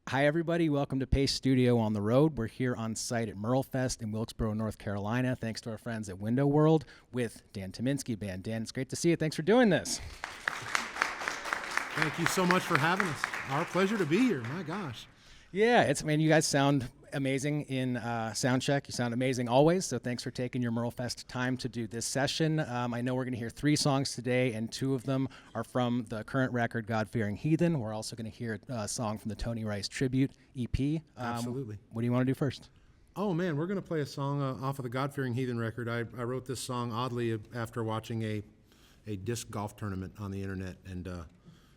Hi, everybody. Welcome to Pace Studio on the Road. We're here on site at MerleFest in Wilkesboro, North Carolina, thanks to our friends at Window World with Dan Tyminski Band. Dan, it's great to see you. Thanks for doing this. Thank you so much for having us. Our pleasure to be here. My gosh. Yeah, you guys sound amazing in sound check. You sound amazing always, so thanks for taking your MerleFest time to do this session. I know we're going to hear 3 songs today, and 2 of them are from the current record, God-Fearing Heathen. We're also going to hear a song from the Tony Rice Tribute EP. Absolutely. What do you want to do first? Oh, man, we're going to play a song off of the God-Fearing Heathen record. I wrote this song, oddly, after watching a disc golf tournament on the internet, and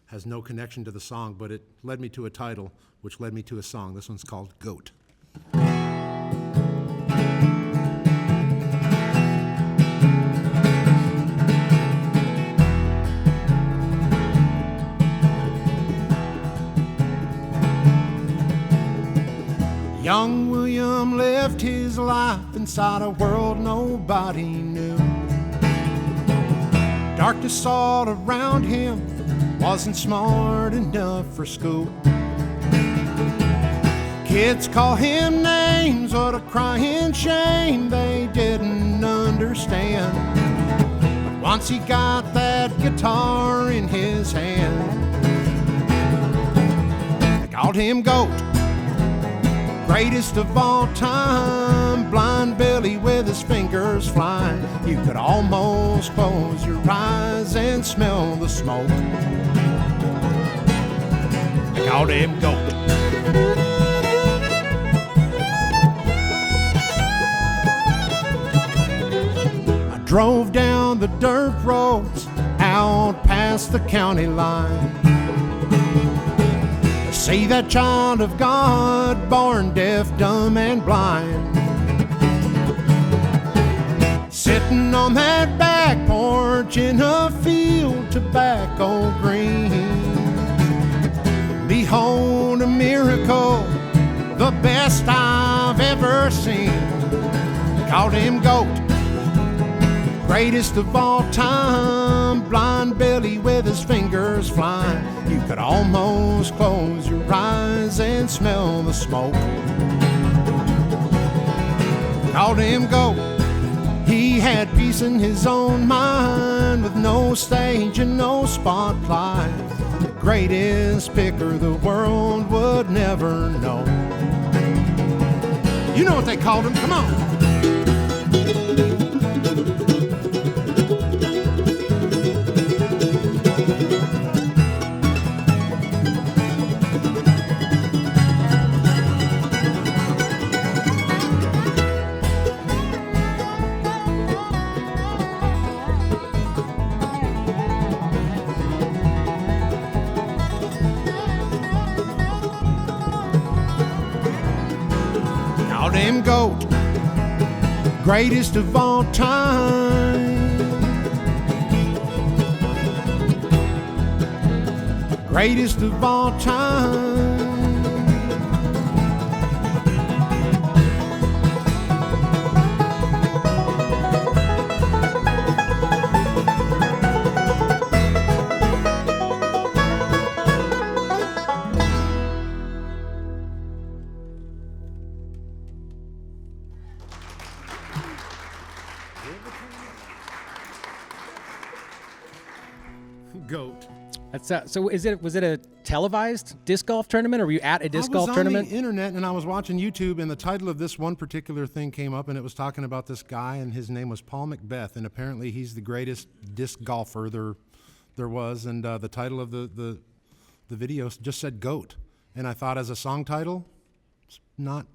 has no connection to the song, but it led me to a title, which led me to a song. This one's called Goat. Young William lived his life inside a world nobody knew. Darkness all around him, wasn't smart enough for school. Kids call him names, what a crying shame they didn't understand. But once he got that guitar in his hand, they called him Goat, greatest of all time. Blind Billy with his fingers flying, you could almost close your eyes and smell the smoke. They called him Goat. I drove down the dirt roads out past the county line to see that child of God, born deaf, dumb, and blind, sitting on that back porch in a field tobacco green. Behold a miracle, the best I've ever seen. Called him Goat, greatest of all time. Blind Billy with his fingers flying, you could almost close your eyes and smell the smoke. Called him Goat, he had peace in his own mind, with no stage and no spotlight. The greatest picker the world would never know. You know what they called him, come on. Goat, greatest of all time, greatest of all time. Goat. So was it a televised disc golf tournament, or were you at a disc golf tournament? I was on the internet and I was watching YouTube, and the title of this one particular thing came up, and it was talking about this guy, and his name was Paul Macbeth, and apparently he's the greatest disc golfer there was, and the title of the video just said Goat, and I thought, as a song title, it's not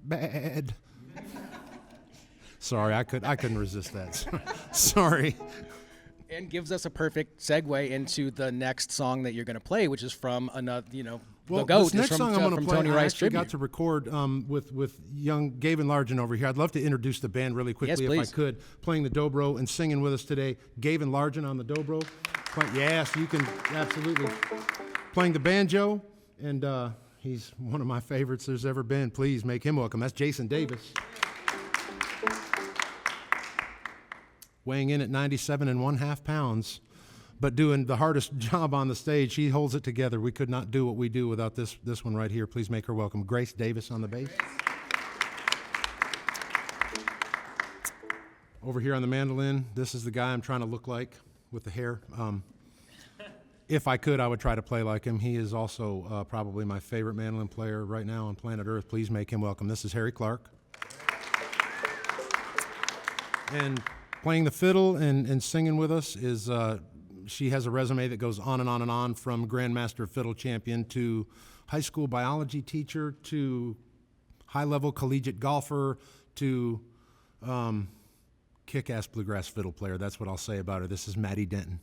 bad. Sorry, I couldn't resist that. Sorry. And gives us a perfect segue into the next song that you're going to play, which is from another, well, the Goat. This next song I'm going to play, Tony I Rice actually Tribute. got to record with young Gaven Largent over here. I'd love to introduce the band really quickly, yes, if I could. Playing the Dobro and singing with us today, Gaven Largent on the Dobro. Yes, you can, absolutely. Playing the banjo, and he's one of my favorites there's ever been. Please make him welcome. That's Jason Davis. Weighing in at 97 1/2 pounds. but doing the hardest job on the stage. She holds it together. We could not do what we do without this one right here. Please make her welcome. Grace Davis on the bass. Over here on the mandolin, this is the guy I'm trying to look like with the hair. If I could, I would try to play like him. He is also probably my favorite mandolin player right now on planet Earth. Please make him welcome. This is Harry Clark. And playing the fiddle and singing with us is, she has a resume that goes on and on and on, from Grandmaster Fiddle Champion to high school biology teacher to high-level collegiate golfer to kick-ass bluegrass fiddle player. That's what I'll say about her. This is Maddie Denton.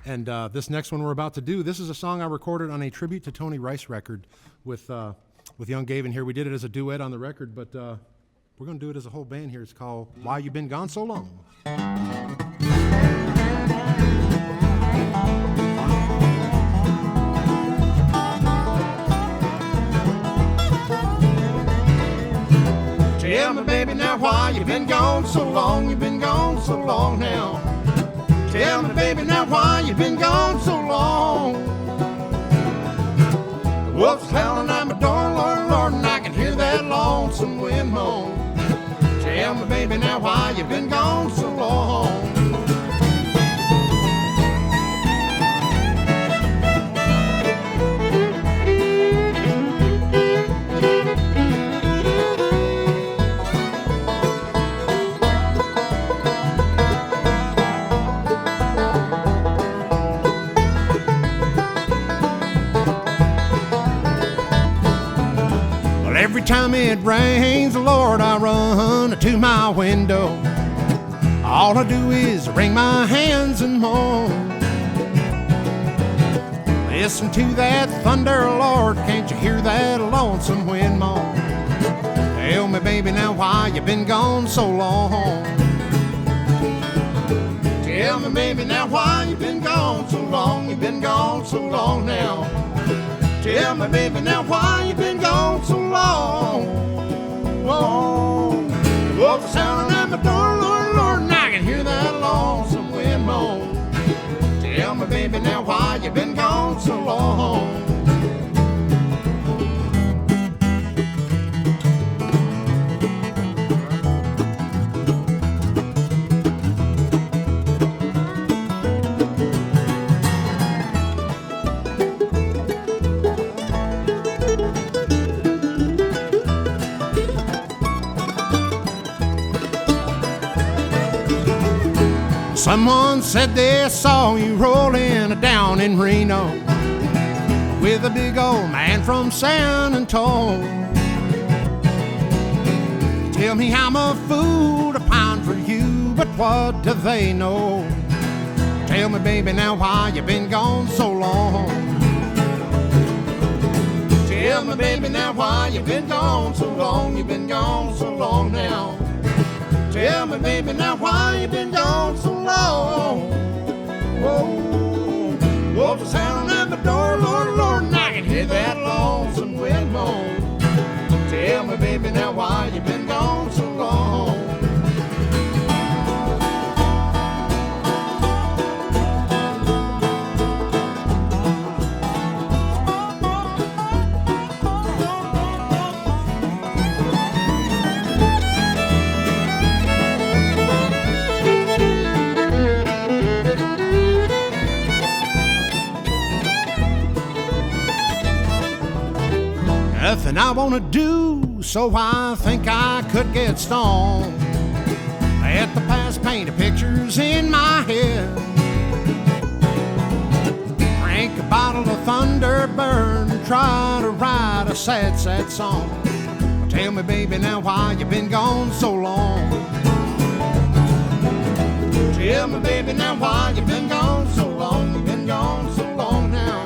And this next one we're about to do, this is a song I recorded on a tribute to Tony Rice record with young Gaven here. We did it as a duet on the record, but we're going to do it as a whole band here. It's called Why You Been Gone So Long. Tell me, baby, now why you been gone so long? You been gone so long now. Tell me, baby, now why you been gone so long? The wolf's howling at my door, Lord, Lord, and I can hear that lonesome wind moan. Tell me, baby, now why you been gone so long? Every time it rains, Lord, I run to my window. All I do is wring my hands and moan. Listen to that thunder, Lord, can't you hear that lonesome wind moan? Tell me, baby, now why you been gone so long? Tell me, baby, now why you been gone so long? You been gone so long now. Tell me, baby, now why you been gone so long? Oh, the wolf is howling at my door, Lord, Lord, and I can hear that lonesome wind moan. Tell me, baby, now why you been gone so long? Someone said they saw you rolling down in Reno with a big old man from San Antonio. Tell me I'm a fool to pine for you, but what do they know? Tell me, baby, now why you been gone so long? Tell me, baby, now why you been gone so long? You been gone so long now. Tell me, baby, now why you been gone so long? Whoa, wolf is howling at my door, Lord, Lord, and I can hear that lonesome wind moan. Tell me, baby, now why you been gone so long? Nothing I want to do, so I think I could get stoned. Let the past paint pictures in my head. Drink a bottle of Thunderbird and try to write a sad, sad song. Well, tell me, baby, now why you been gone so long? Tell me, baby, now why you been gone so long? You been gone so long now.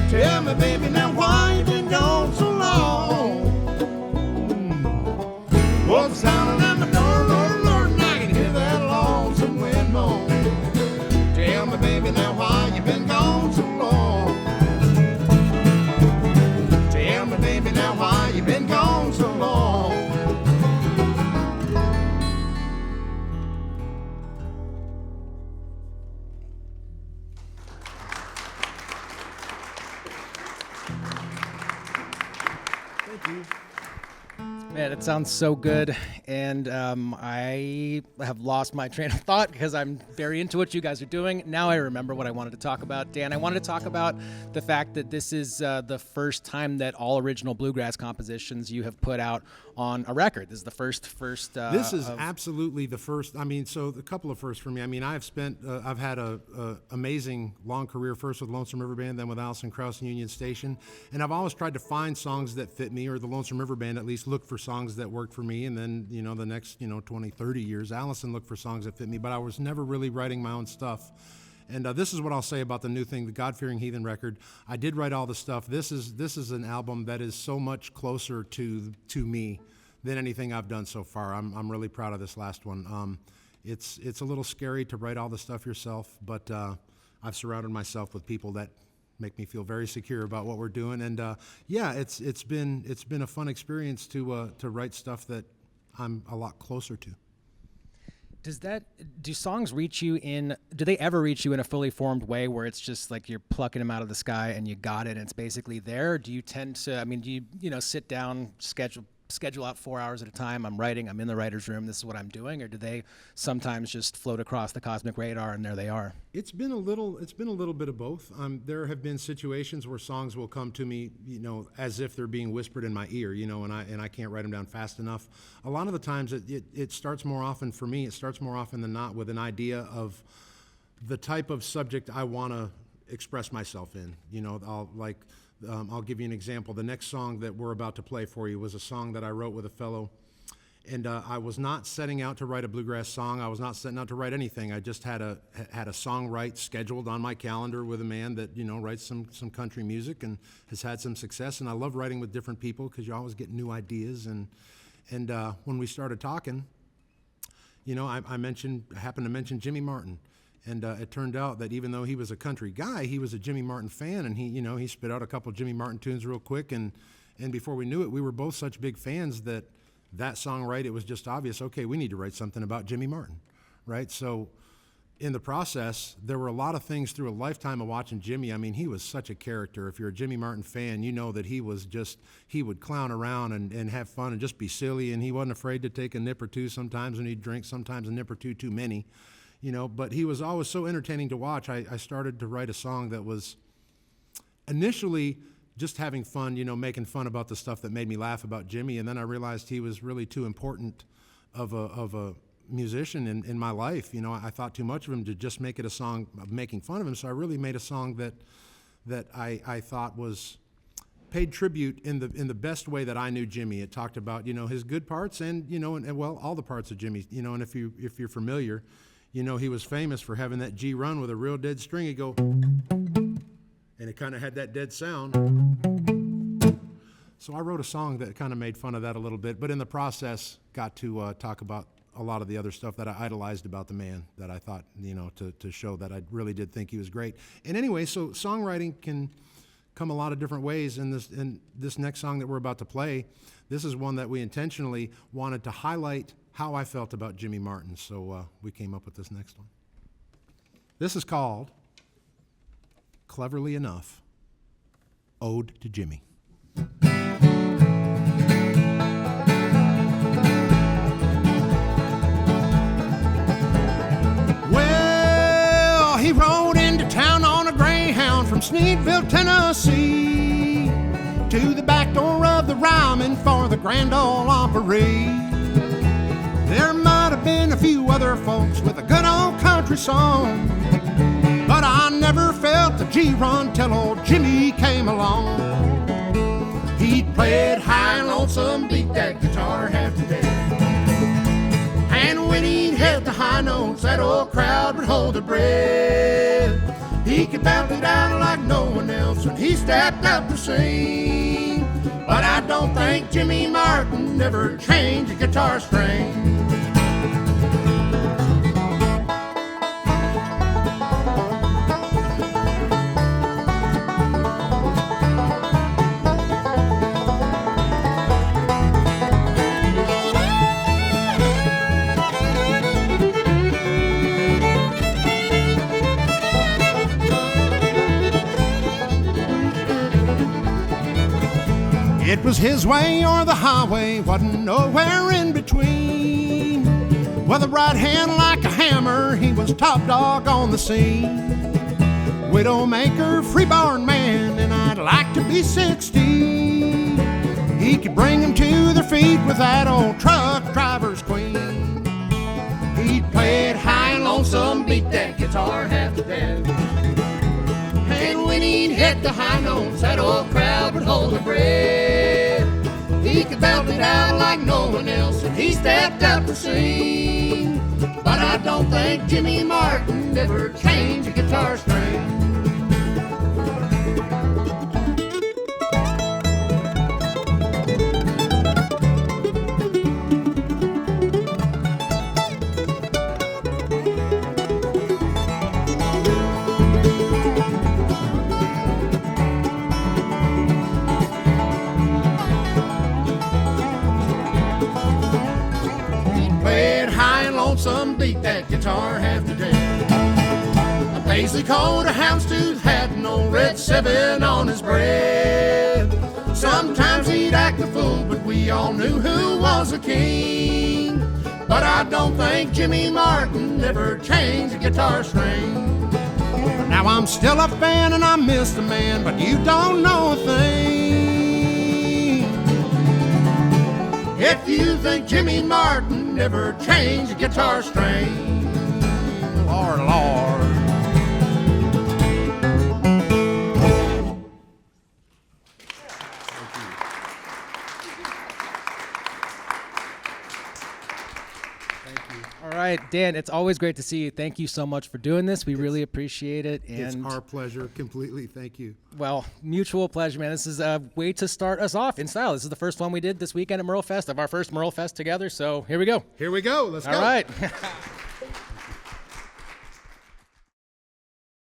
Tell me, baby, now why you been gone so long? Wolf's howling at my door, Lord, Lord, and I can hear that lonesome wind moan. Tell me, baby, now why you been gone so long? Tell me, baby, now why you been gone so long? Thank you. Man, it sounds so good, and I have lost my train of thought because I'm very into what you guys are doing. Now I remember what I wanted to talk about. Dan, I wanted to talk about the fact that this is the first time that all original bluegrass compositions you have put out on a record. This is the first. This is absolutely the first. I mean, so a couple of firsts for me. I mean, I've had a amazing long career. First with Lonesome River Band, then with Allison Krauss and Union Station, and I've always tried to find songs that fit me, or the Lonesome River Band at least looked for songs that worked for me, and then the next 20, 30 years, Allison looked for songs that fit me, but I was never really writing my own stuff. And this is what I'll say about the new thing, the God-Fearing Heathen record. I did write all the stuff. This is an album that is so much closer to me than anything I've done so far. I'm really proud of this last one. It's a little scary to write all the stuff yourself, but I've surrounded myself with people that make me feel very secure about what we're doing. And yeah, it's been a fun experience to write stuff that I'm a lot closer to. Do songs reach you do they ever reach you in a fully formed way where it's just like you're plucking them out of the sky and you got it and it's basically there? Or do you tend to, do you sit down, schedule out 4 hours at a time, I'm writing, I'm in the writer's room, this is what I'm doing? Or do they sometimes just float across the cosmic radar and there they are? It's been a little bit of both. There have been situations where songs will come to me, as if they're being whispered in my ear, and I can't write them down fast enough. A lot of the times it starts more often for me, it starts more often than not with an idea of the type of subject I want to express myself in. I'll give you an example. The next song that we're about to play for you was a song that I wrote with a fellow, and I was not setting out to write a bluegrass song. I was not setting out to write anything. I just had a song scheduled on my calendar with a man that writes some country music and has had some success. And I love writing with different people because you always get new ideas. And when we started talking, I happened to mention Jimmy Martin. And it turned out that even though he was a country guy, he was a Jimmy Martin fan, and he spit out a couple Jimmy Martin tunes real quick, and before we knew it, we were both such big fans that song, right, it was just obvious, okay, we need to write something about Jimmy Martin, right? So in the process, there were a lot of things through a lifetime of watching Jimmy. I mean, he was such a character. If you're a Jimmy Martin fan, you know that he would clown around and have fun and just be silly, and he wasn't afraid to take a nip or two sometimes when he'd drink, sometimes a nip or two too many. But he was always so entertaining to watch. I started to write a song that was initially just having fun, making fun about the stuff that made me laugh about Jimmy, and then I realized he was really too important of a musician in my life. I thought too much of him to just make it a song of making fun of him, so I really made a song that I thought was paid tribute in the best way that I knew Jimmy. It talked about his good parts and all the parts of Jimmy. And if you're familiar, he was famous for having that G run with a real dead string. He'd go, and it kind of had that dead sound. So I wrote a song that kind of made fun of that a little bit, but in the process got to talk about a lot of the other stuff that I idolized about the man, that I thought, to show that I really did think he was great. And anyway, so songwriting can come a lot of different ways. In this next song that we're about to play, this is one that we intentionally wanted to highlight how I felt about Jimmy Martin, so we came up with this next one. This is called, cleverly enough, Ode to Jimmy. Well, he rode into town on a Greyhound from Sneedville, Tennessee, to the back door of the Ryman for the Grand Ole Opry. There might have been a few other folks with a good old country song, but I never felt the G-run till old Jimmy came along. He'd play it high and lonesome, beat that guitar half to death. And when he'd hit the high notes, that old crowd would hold their breath. He could bounce it out like no one else when he stepped up to sing. But I don't think Jimmy Martin ever changed a guitar string. It was his way or the highway, wasn't nowhere in between. With a right hand like a hammer, he was top dog on the scene. Widowmaker, freeborn man, and I'd like to be 60. He could bring them to their feet with that old truck driver's queen. He'd play it high and lonesome, beat that guitar half to death. And when he'd hit the high notes, that old crowd would hold their breath. He could belt it out like no one else, and he stepped out to sing. But I don't think Jimmy Martin ever changed a guitar string. Some beat that guitar half to death. A paisley coat, a houndstooth hat, and old red 7 on his breast. Sometimes he'd act the fool, but we all knew who was the king. But I don't think Jimmy Martin ever changed a guitar string. Now I'm still a fan and I miss the man, but you don't know a thing. If you think Jimmy Martin never changed a guitar string, Lord, Lord. All right, Dan, it's always great to see you. Thank you so much for doing this. We really appreciate it. It's our pleasure, completely. Thank you. Well, mutual pleasure, man. This is a way to start us off in style. This is the first one we did this weekend at MerleFest, of our first MerleFest together. So here we go. Here we go. Let's go. All right.